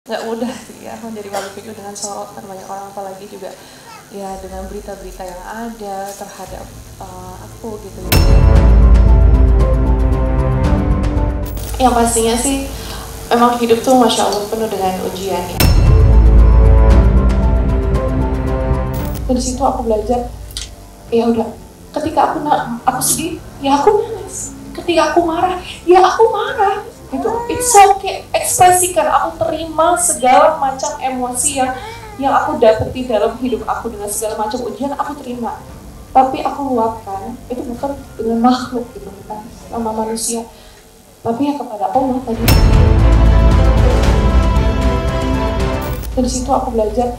Nggak mudah sih ya menjadi public figure dengan sorotan banyak orang, apalagi juga ya dengan berita-berita yang ada terhadap aku gitu ya. Yang pastinya sih emang hidup tuh Masya Allah penuh dengan ujian ya. Dari situ aku belajar, ya udah, ketika aku sedih, ya aku nangis. Ketika aku marah, ya aku marah. Gitu. It's okay, ekspresikan, aku terima segala macam emosi yang aku dapati dalam hidup aku, dengan segala macam ujian aku terima. Tapi aku luapkan, itu bukan dengan makhluk gitu, bukan sama manusia, tapi ya kepada Allah tadi. Dari situ aku belajar,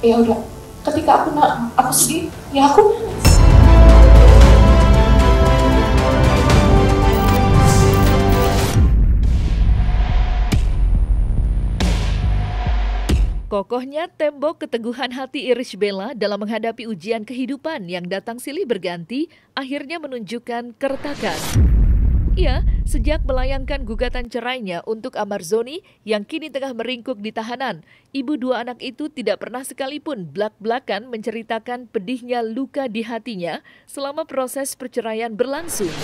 ya udah, ketika aku sedih, ya aku nangis. Kokohnya tembok keteguhan hati Irish Bella dalam menghadapi ujian kehidupan yang datang silih berganti akhirnya menunjukkan keretakan. Ia sejak melayangkan gugatan cerainya untuk Amarzoni yang kini tengah meringkuk di tahanan, ibu dua anak itu tidak pernah sekalipun blak-blakan menceritakan pedihnya luka di hatinya selama proses perceraian berlangsung.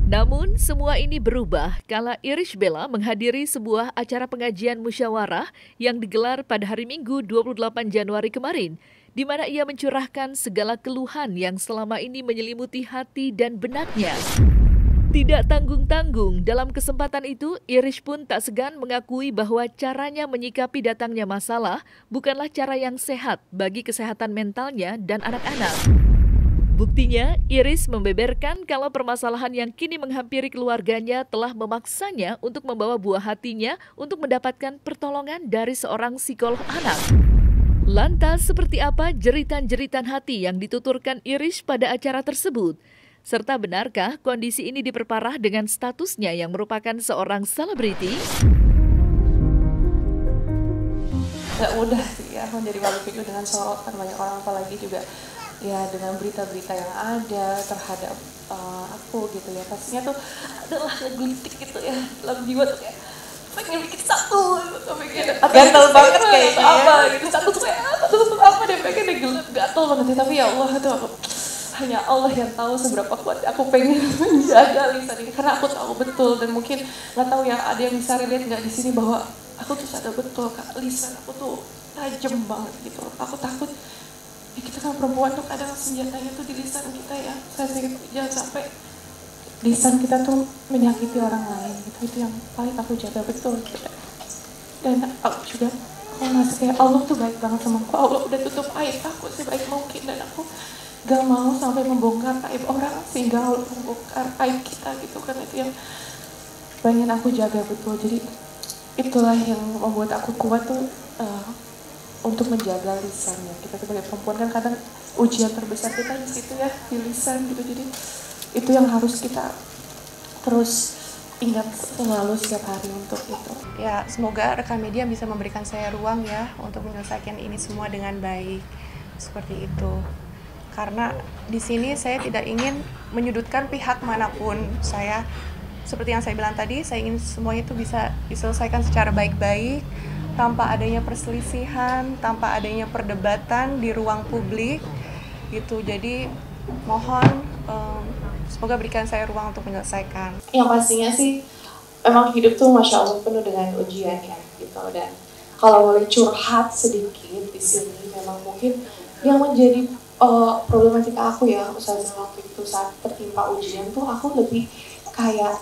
Namun, semua ini berubah kala Irish Bella menghadiri sebuah acara pengajian musyawarah yang digelar pada hari Minggu 28 Januari kemarin, di mana ia mencurahkan segala keluhan yang selama ini menyelimuti hati dan benaknya. Tidak tanggung-tanggung, dalam kesempatan itu, Irish pun tak segan mengakui bahwa caranya menyikapi datangnya masalah bukanlah cara yang sehat bagi kesehatan mentalnya dan anak-anak. Buktinya, Iris membeberkan kalau permasalahan yang kini menghampiri keluarganya telah memaksanya untuk membawa buah hatinya untuk mendapatkan pertolongan dari seorang psikolog anak. Lantas, seperti apa jeritan-jeritan hati yang dituturkan Iris pada acara tersebut? Serta benarkah kondisi ini diperparah dengan statusnya yang merupakan seorang selebriti? Nggak mudah sih ya menjadi public figure dengan sorotan banyak orang, apalagi juga ya dengan berita-berita yang ada terhadap aku gitu ya. Pastinya tuh adalah ngegelitik gitu ya dalam jiwa tuh, kayak pengen bikin satu gitu, pengen gatel banget kayak apa gitu, satu tuh kayak apa deh, pengen gatel banget ya. Tapi ya Allah, itu aku, hanya Allah yang tahu seberapa kuat aku pengen menjaga lisan ini, karena aku tahu betul, dan mungkin nggak tahu ya ada yang bisa relate nggak di sini, bahwa aku tuh sadar betul Kak, lisan aku tuh tajam banget gitu. Aku takut ya, kita kan perempuan tuh kadang senjatanya tuh di lisan kita ya. Saya sedikit jangan sampai lisan kita tuh menyakiti orang lain gitu. Itu yang paling aku jaga betul gitu. Dan aku juga, aku ngerasa kayak Allah tuh baik banget sama aku. Allah udah tutup aib aku sebaik mungkin, dan aku gak mau sampai membongkar aib orang sehingga Allah membongkar aib kita gitu kan. Itu yang pengen aku jaga betul. Jadi itulah yang membuat aku kuat tuh, untuk menjaga lisannya. Kita sebagai perempuan kan kadang ujian terbesar kita di situ ya, di lisan gitu. Jadi itu yang harus kita terus ingat selalu setiap hari untuk itu. Ya, semoga rekan media bisa memberikan saya ruang ya untuk menyelesaikan ini semua dengan baik. Seperti itu. Karena di sini saya tidak ingin menyudutkan pihak manapun. Saya, seperti yang saya bilang tadi, saya ingin semuanya itu bisa diselesaikan secara baik-baik, tanpa adanya perselisihan, tanpa adanya perdebatan di ruang publik gitu. Jadi mohon semoga berikan saya ruang untuk menyelesaikan. Yang pastinya sih emang hidup tuh Masya Allah penuh dengan ujian ya gitu. Dan kalau boleh curhat sedikit di sini, memang mungkin yang menjadi problematika aku ya Ustazah waktu itu saat tertimpa ujian tuh, aku lebih kayak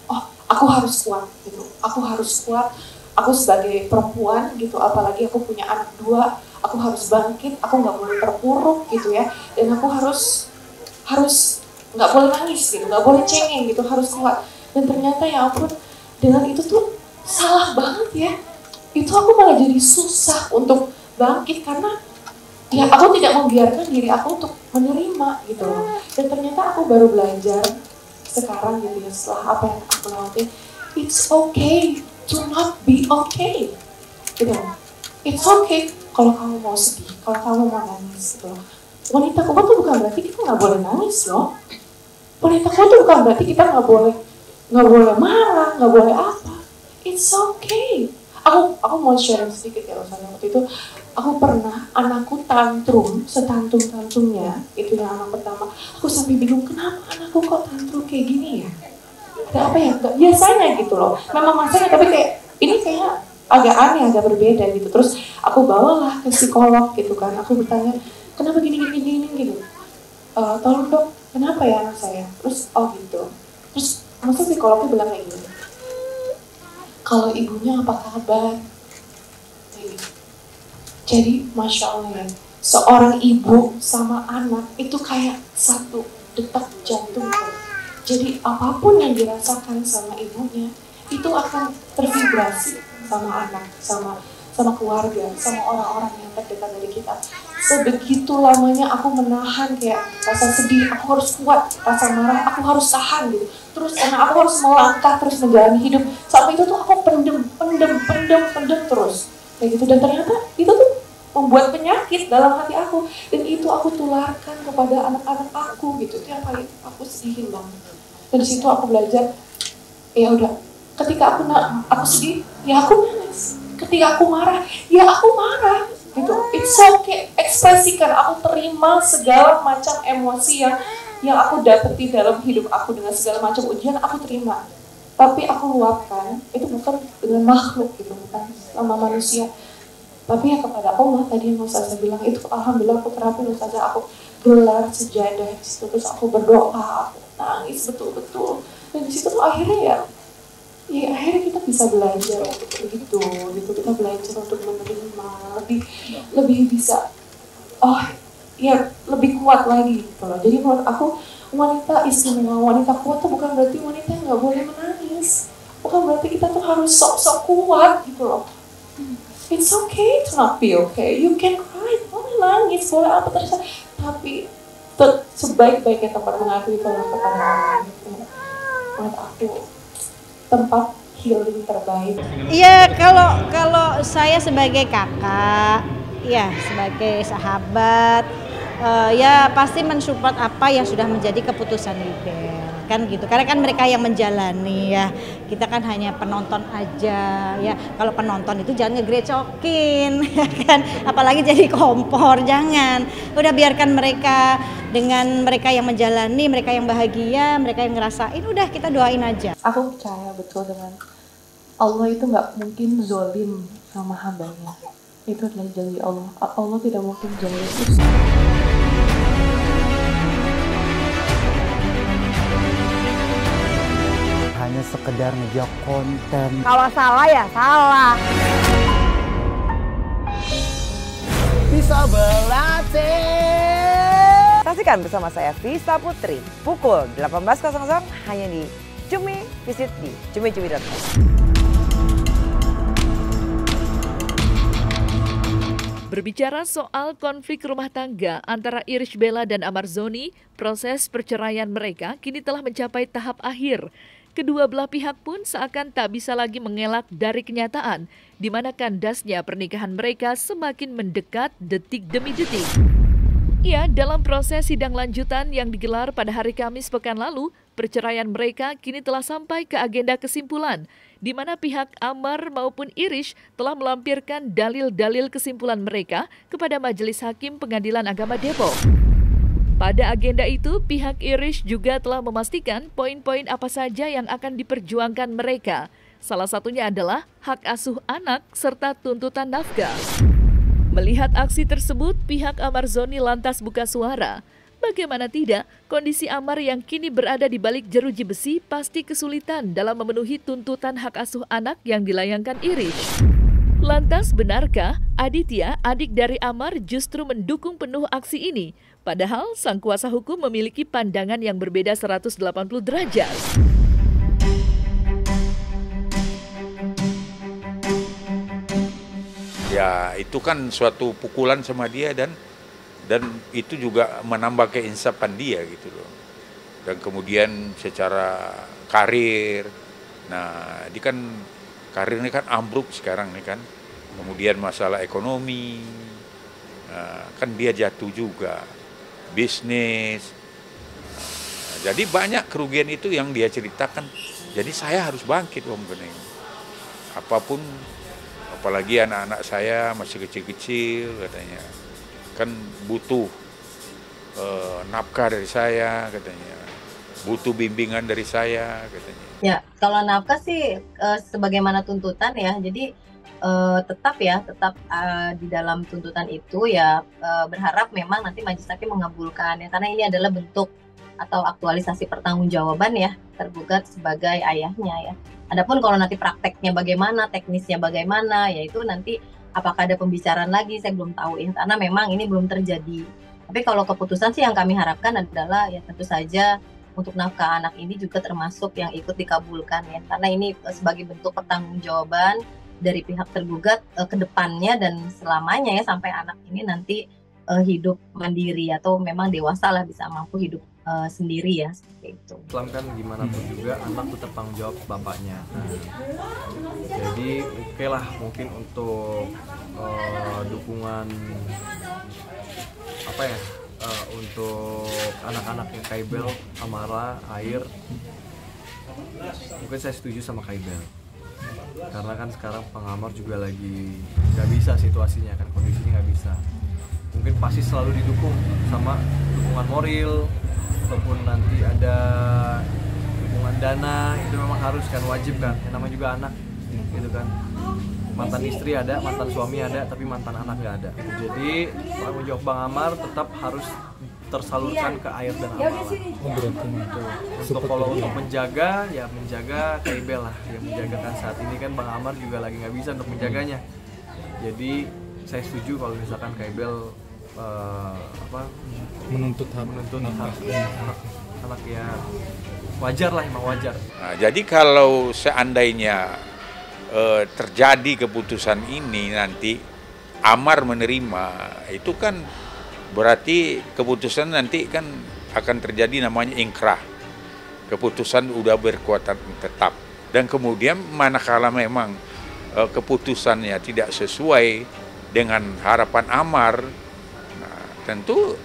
oh, aku harus kuat gitu. Aku harus kuat. Aku sebagai perempuan gitu, apalagi aku punya anak dua, aku harus bangkit. Aku nggak boleh terpuruk gitu ya. Dan aku harus nggak boleh nangis gitu, nggak boleh cengeng gitu, harus kuat. Dan ternyata ya ampun, dengan itu tuh salah banget ya. Itu aku malah jadi susah untuk bangkit, karena ya aku tidak membiarkan diri aku untuk menerima gitu loh. Dan ternyata aku baru belajar sekarang gitu ya, setelah apa yang aku lewati, it's okay to not be okay gitu. It's okay kalau kamu mau sedih, kalau kamu mau nangis gitu loh. Wanita kuat tuh bukan berarti kita nggak boleh nangis loh. Wanita kuat tuh bukan berarti kita nggak boleh marah, nggak boleh apa. it's okay. Aku mau share sedikit ya, Rosannya. Waktu itu aku pernah anakku tantrum, setantum-tantumnya, itu yang anak pertama. Aku sampai bingung, kenapa anakku kok tantrum kayak gini ya? Gak apa ya, gak biasanya gitu loh. Memang masanya, tapi kayak ini kayaknya agak aneh, agak berbeda gitu. Terus aku bawalah ke psikolog gitu kan. Aku bertanya, kenapa gini gitu. Tolong dok, kenapa ya anak saya? Terus oh gitu. Terus masa psikolognya bilang kayak gini, kalau ibunya apa kabar? Jadi Masya Allah ya, seorang ibu sama anak itu kayak satu detak jantung. Jadi apapun yang dirasakan sama ibunya itu akan tervibrasi sama anak, sama keluarga, sama orang-orang yang terdekat dari kita. Sebegitu lamanya aku menahan kayak rasa sedih, aku harus kuat, rasa marah, aku harus tahan gitu. Terus karena aku harus melangkah terus menjalani hidup. Sampai itu tuh aku pendem terus. Kayak gitu, dan ternyata itu tuh membuat penyakit dalam hati aku, dan itu aku tularkan kepada anak-anak aku gitu. Itu yang paling aku sedihin banget. Dan di situ aku belajar, ya udah, ketika aku sedih, ya aku nangis. Ketika aku marah, ya aku marah gitu. It's okay, ekspresikan. Aku terima segala macam emosi yang aku dapeti dalam hidup aku, dengan segala macam ujian aku terima. Tapi aku luapkan, itu bukan dengan makhluk gitu, bukan sama manusia, tapi ya kepada Allah. Tadi yang Ustazah bilang itu, alhamdulillah aku terapin Ustazah. Aku gelar sejadah di situ, terus aku berdoa, aku nangis betul-betul. Dan di situ tuh akhirnya akhirnya kita bisa belajar untuk begitu gitu. Kita belajar untuk menerima, lebih bisa, lebih kuat lagi gitu loh. Jadi menurut aku, wanita istimewa, wanita kuat tuh bukan berarti wanita yang nggak boleh menangis, bukan berarti kita tuh harus sok-sok kuat gitu loh. It's okay to not be okay. You can cry, boleh nangis, boleh apa terserah, tapi sebaik-baiknya tempat mengakui kalau kepada Allah gitu. Menurut aku tempat healing terbaik. Iya, kalau saya sebagai kakak, ya sebagai sahabat, ya pasti mensupport apa yang sudah menjadi keputusan Libel, kan gitu. Karena kan mereka yang menjalani ya, kita kan hanya penonton aja ya. Kalau penonton itu jangan ngegrecokin, ya kan. Apalagi jadi kompor, jangan. Udah biarkan mereka, dengan mereka yang menjalani, mereka yang bahagia, mereka yang ngerasain, udah kita doain aja. Aku percaya betul dengan Allah itu nggak mungkin zolim sama hambanya. Itu adalah janji Allah. Allah tidak mungkin zolim. Hanya sekedar ngejar konten. Kalau salah ya salah. Bisa berlatih. Saksikan bersama saya Vista Putri pukul 18.00 hanya di Cumi. Visit di cumi.com. Berbicara soal konflik rumah tangga antara Irish Bella dan Amar Zoni, proses perceraian mereka kini telah mencapai tahap akhir. Kedua belah pihak pun seakan tak bisa lagi mengelak dari kenyataan, di mana kandasnya pernikahan mereka semakin mendekat detik demi detik. Ya, dalam proses sidang lanjutan yang digelar pada hari Kamis pekan lalu, perceraian mereka kini telah sampai ke agenda kesimpulan, di mana pihak Amar maupun Irish telah melampirkan dalil-dalil kesimpulan mereka kepada Majelis Hakim Pengadilan Agama Depok. Pada agenda itu, pihak Irish juga telah memastikan poin-poin apa saja yang akan diperjuangkan mereka. Salah satunya adalah hak asuh anak serta tuntutan nafkah. Melihat aksi tersebut, pihak Amar Zoni lantas buka suara. Bagaimana tidak, kondisi Amar yang kini berada di balik jeruji besi pasti kesulitan dalam memenuhi tuntutan hak asuh anak yang dilayangkan Irish. Lantas benarkah Aditya, adik dari Amar, justru mendukung penuh aksi ini? Padahal sang kuasa hukum memiliki pandangan yang berbeda 180 derajat. Ya, itu kan suatu pukulan sama dia, dan itu juga menambah keinsafan dia gitu loh. Dan kemudian secara karir, nah dia kan karirnya kan ambruk sekarang nih kan. Kemudian masalah ekonomi, kan dia jatuh juga, bisnis. Jadi banyak kerugian itu yang dia ceritakan. Jadi saya harus bangkit Om Geneng. apapun, apalagi anak-anak saya masih kecil-kecil katanya, kan butuh nafkah dari saya katanya, butuh bimbingan dari saya katanya. Ya, kalau nafkah sih sebagaimana tuntutan ya, jadi tetap di dalam tuntutan itu ya berharap memang nanti majelis hakim mengabulkan ya, karena ini adalah bentuk atau aktualisasi pertanggungjawaban ya tergugat sebagai ayahnya ya. Adapun kalau nanti prakteknya bagaimana, teknisnya bagaimana, ya itu nanti apakah ada pembicaraan lagi saya belum tahu ya, karena memang ini belum terjadi. Tapi kalau keputusan sih yang kami harapkan adalah ya tentu saja untuk nafkah anak ini juga termasuk yang ikut dikabulkan ya, karena ini sebagai bentuk pertanggungjawaban dari pihak tergugat ke depannya dan selamanya ya, sampai anak ini nanti hidup mandiri atau memang dewasa lah, bisa mampu hidup sendiri ya, seperti itu. Islam kan gimana pun juga anak tetap tanggung jawab bapaknya. Jadi oke lah mungkin untuk dukungan apa ya, untuk anak-anak yang Kaibel, Amara, Air, mungkin saya setuju sama Kaibel. Karena kan sekarang pengamar juga lagi nggak bisa situasinya kan, kondisinya nggak bisa. Mungkin pasti selalu didukung sama dukungan moral, ataupun nanti ada dukungan dana, itu memang harus kan, wajib kan, yang namanya juga anak gitu kan. Mantan istri ada, mantan suami ada, tapi mantan anak nggak ada. Jadi tanggung jawab Bang Amar tetap harus tersalurkan ke Air dan Amar. Untuk kalau untuk menjaga, ya menjaga Kaibel lah, yang menjagakan saat ini kan Bang Amar juga lagi nggak bisa untuk menjaganya. Jadi saya setuju kalau misalkan Kaibel menuntut hak anak ya, wajar lah, emang wajar. Nah, jadi kalau seandainya terjadi keputusan ini nanti Amar menerima, itu kan berarti keputusan nanti kan akan terjadi namanya ingkrah, keputusan udah berkekuatan tetap. Dan kemudian manakala memang keputusannya tidak sesuai dengan harapan Amar, nah, tentu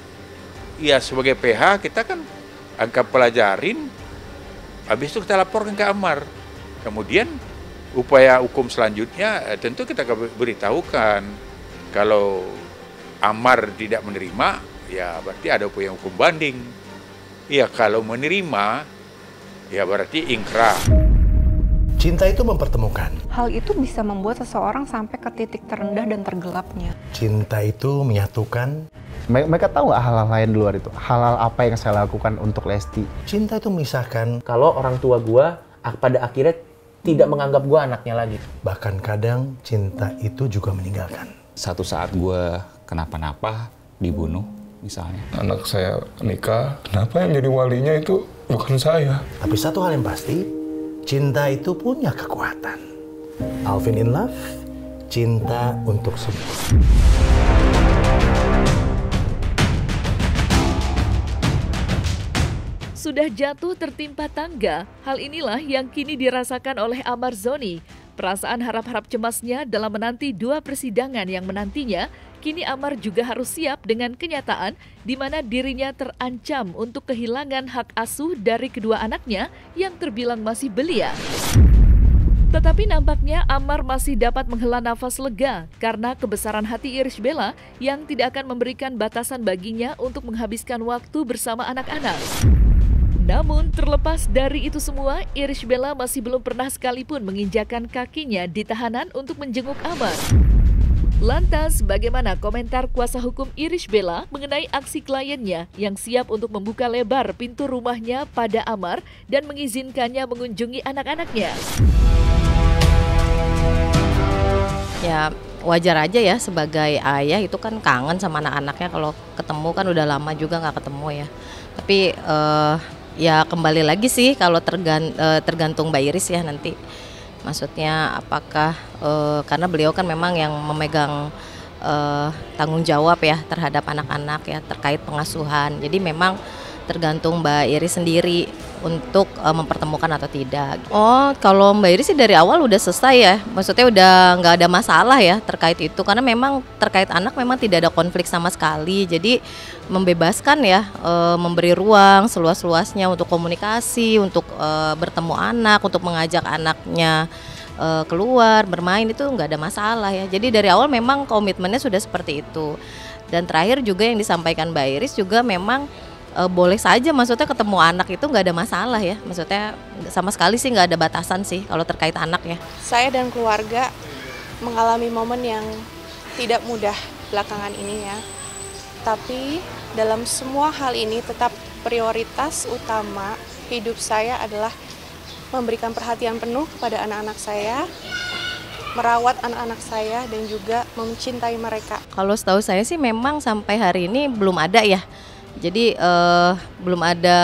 ya sebagai PH kita kan akan pelajarin, habis itu kita laporkan ke Amar. Kemudian upaya hukum selanjutnya tentu kita beritahukan. Kalau Amar tidak menerima, ya berarti ada upaya hukum banding. Ya kalau menerima, ya berarti ingkrah. Cinta itu mempertemukan. Hal itu bisa membuat seseorang sampai ke titik terendah dan tergelapnya. Cinta itu menyatukan. Mereka tahu nggak hal-hal lain di luar itu? Hal-hal apa yang saya lakukan untuk Lesti? Cinta itu memisahkan. Kalau orang tua gue pada akhirnya tidak menganggap gue anaknya lagi. Bahkan kadang cinta itu juga meninggalkan. Satu saat gue kenapa-napa, dibunuh misalnya. Anak saya nikah, kenapa yang jadi walinya itu bukan saya? Tapi satu hal yang pasti, cinta itu punya kekuatan. Alvin in Love, cinta untuk semua. Sudah jatuh tertimpa tangga, hal inilah yang kini dirasakan oleh Amar Zoni. Perasaan harap-harap cemasnya dalam menanti 2 persidangan yang menantinya, kini Amar juga harus siap dengan kenyataan di mana dirinya terancam untuk kehilangan hak asuh dari kedua anaknya yang terbilang masih belia. Tetapi nampaknya Amar masih dapat menghela nafas lega karena kebesaran hati Irish Bella yang tidak akan memberikan batasan baginya untuk menghabiskan waktu bersama anak-anak. Namun terlepas dari itu semua, Irish Bella masih belum pernah sekalipun menginjakan kakinya di tahanan untuk menjenguk Amar. Lantas, bagaimana komentar kuasa hukum Irish Bella mengenai aksi kliennya yang siap untuk membuka lebar pintu rumahnya pada Amar dan mengizinkannya mengunjungi anak-anaknya? Ya wajar aja ya, sebagai ayah itu kan kangen sama anak-anaknya, kalau ketemu kan udah lama juga nggak ketemu ya. Tapi ya kembali lagi sih kalau tergantung Mbak Iris ya nanti. Maksudnya apakah karena beliau kan memang yang memegang tanggung jawab ya terhadap anak-anak ya terkait pengasuhan. Jadi memang tergantung Mbak Iris sendiri untuk mempertemukan atau tidak. Oh, kalau Mbak Iris sih dari awal udah selesai ya. Maksudnya udah nggak ada masalah ya terkait itu, karena memang terkait anak memang tidak ada konflik sama sekali. Jadi membebaskan ya, memberi ruang seluas-luasnya untuk komunikasi, untuk bertemu anak, untuk mengajak anaknya keluar bermain itu nggak ada masalah ya. Jadi dari awal memang komitmennya sudah seperti itu. Dan terakhir juga yang disampaikan Mbak Iris juga memang boleh saja, maksudnya ketemu anak itu nggak ada masalah ya, maksudnya sama sekali sih nggak ada batasan sih kalau terkait anak ya. Saya dan keluarga mengalami momen yang tidak mudah belakangan ini ya, tapi dalam semua hal ini tetap prioritas utama hidup saya adalah memberikan perhatian penuh kepada anak-anak saya, merawat anak-anak saya dan juga mencintai mereka. Kalau setahu saya sih memang sampai hari ini belum ada ya. Jadi belum ada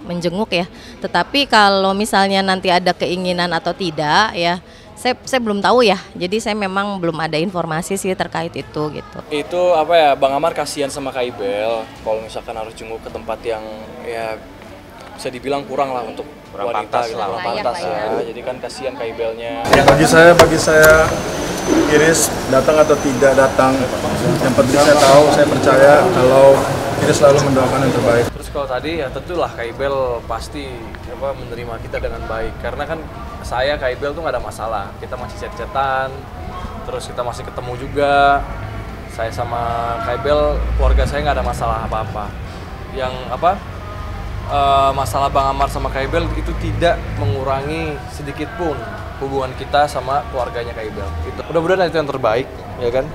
menjenguk ya. Tetapi kalau misalnya nanti ada keinginan atau tidak ya, saya belum tahu ya. Jadi saya memang belum ada informasi sih terkait itu gitu. Itu apa ya, Bang Amar kasihan sama Kak Ibel kalau misalkan harus jenguk ke tempat yang ya bisa dibilang kurang lah untuk wanita gitu, kurang pantas ya. Jadi kan kasihan Kak Ibelnya. Bagi saya Iris datang atau tidak datang, yang penting saya tahu, saya percaya kalau Iris selalu mendoakan yang terbaik. Terus kalau tadi ya tentulah Kak Ibel pasti menerima kita dengan baik, karena kan saya Kak Ibel tuh nggak ada masalah, kita masih chat-chatan, terus kita masih ketemu juga. Saya sama Kak Ibel, keluarga saya nggak ada masalah apa-apa. Yang masalah Bang Amar sama Kak Ibel itu tidak mengurangi sedikit pun hubungan kita sama keluarganya Kak Ibel. Gitu. Mudah-mudahan itu yang terbaik, ya kan?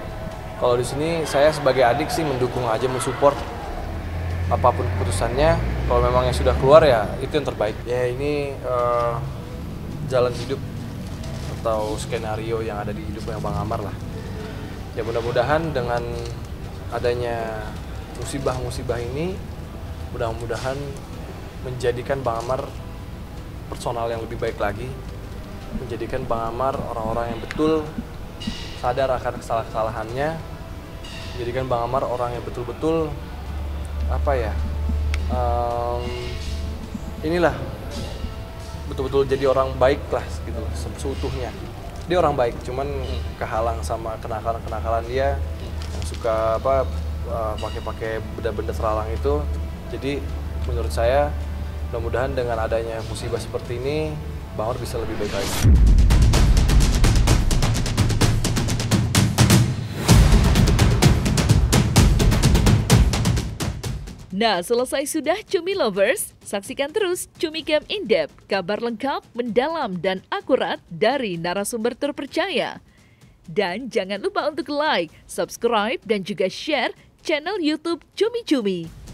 Kalau di sini saya sebagai adik sih mendukung aja, mensupport apapun keputusannya. Kalau memang yang sudah keluar ya itu yang terbaik. Ya ini jalan hidup atau skenario yang ada di hidupnya Bang Amar lah. Ya mudah-mudahan dengan adanya musibah-musibah ini, mudah-mudahan menjadikan Bang Amar personal yang lebih baik lagi, menjadikan Bang Amar orang-orang yang betul sadar akan kesalahan-kesalahannya, menjadikan Bang Amar orang yang betul-betul inilah betul-betul jadi orang baik lah gitu seutuhnya. Dia orang baik, cuman kehalang sama kenakalan dia yang suka pakai benda-benda terlarang itu. Jadi menurut saya mudah-mudahan dengan adanya musibah seperti ini Bang Amar bisa lebih baik lagi. Nah, selesai sudah Cumi Lovers? Saksikan terus Cumi Camp In-Depth, kabar lengkap, mendalam, dan akurat dari narasumber terpercaya. Dan jangan lupa untuk like, subscribe, dan juga share channel YouTube Cumi Cumi.